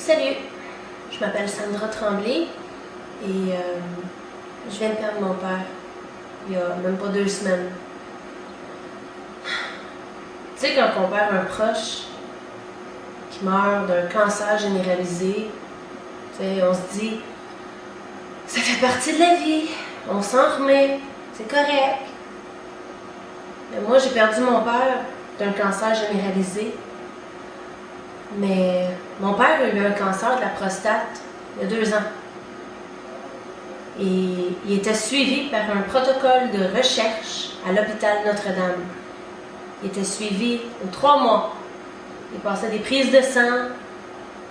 Salut, je m'appelle Sandra Tremblay et je viens de perdre mon père il y a même pas 2 semaines. Tu sais, quand on perd un proche qui meurt d'un cancer généralisé, tu sais, on se dit, ça fait partie de la vie, on s'en remet, c'est correct. Mais moi, j'ai perdu mon père d'un cancer généralisé. Mais mon père a eu un cancer de la prostate il y a 2 ans. Et il était suivi par un protocole de recherche à l'hôpital Notre-Dame. Il était suivi aux 3 mois. Il passait des prises de sang,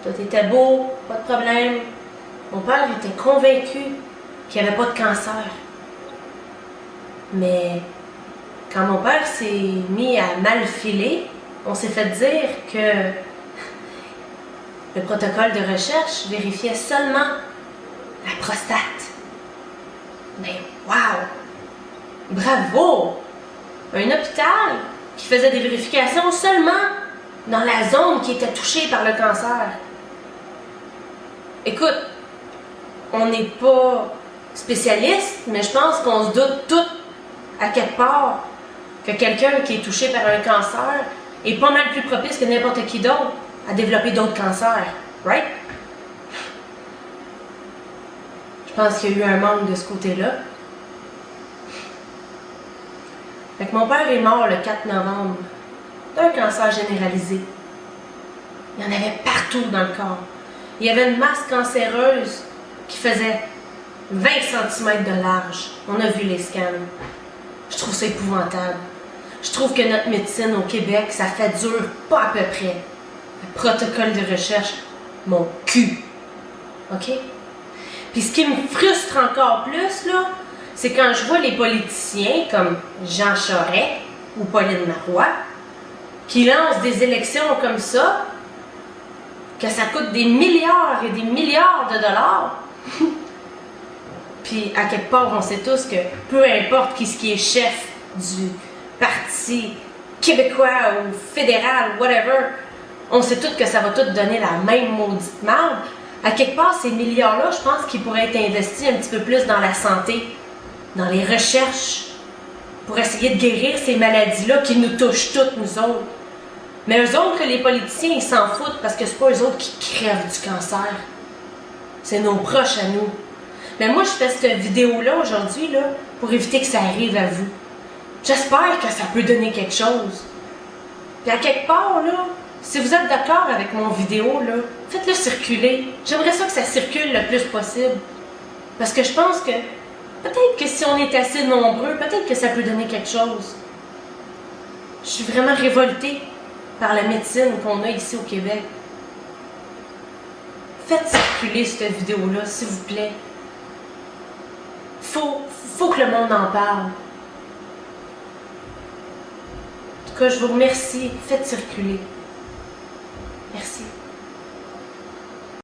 tout était beau, pas de problème. Mon père était convaincu qu'il n'y avait pas de cancer. Mais quand mon père s'est mis à mal filer, on s'est fait dire que le protocole de recherche vérifiait seulement la prostate. Mais wow! Bravo! Un hôpital qui faisait des vérifications seulement dans la zone qui était touchée par le cancer. Écoute, on n'est pas spécialiste, mais je pense qu'on se doute tout à quelque part que quelqu'un qui est touché par un cancer est pas mal plus propice que n'importe qui d'autre à développer d'autres cancers, right? Je pense qu'il y a eu un manque de ce côté-là. Fait que mon père est mort le 4 novembre d'un cancer généralisé. Il y en avait partout dans le corps. Il y avait une masse cancéreuse qui faisait 20 cm de large. On a vu les scans. Je trouve ça épouvantable. Je trouve que notre médecine au Québec, ça fait dur pas à peu près. Le protocole de recherche, mon cul. OK? Puis ce qui me frustre encore plus, là, c'est quand je vois les politiciens comme Jean Charest ou Pauline Marois qui lancent des élections comme ça, que ça coûte des milliards et des milliards de dollars. Puis à quelque part, on sait tous que peu importe qui est chef du parti québécois ou fédéral, whatever, on sait tous que ça va tout donner la même maudite marde. À quelque part, ces milliards-là, je pense qu'ils pourraient être investis un petit peu plus dans la santé, dans les recherches, pour essayer de guérir ces maladies-là qui nous touchent toutes, nous autres. Mais eux autres, que les politiciens, ils s'en foutent parce que c'est pas eux autres qui crèvent du cancer. C'est nos proches à nous. Mais moi, je fais cette vidéo-là aujourd'hui là, pour éviter que ça arrive à vous. J'espère que ça peut donner quelque chose. Puis à quelque part, là, si vous êtes d'accord avec mon vidéo, là, faites-le circuler. J'aimerais ça que ça circule le plus possible. Parce que je pense que peut-être que si on est assez nombreux, peut-être que ça peut donner quelque chose. Je suis vraiment révoltée par la médecine qu'on a ici au Québec. Faites circuler cette vidéo-là, s'il vous plaît. Faut que le monde en parle. En tout cas, je vous remercie. Faites circuler. Merci.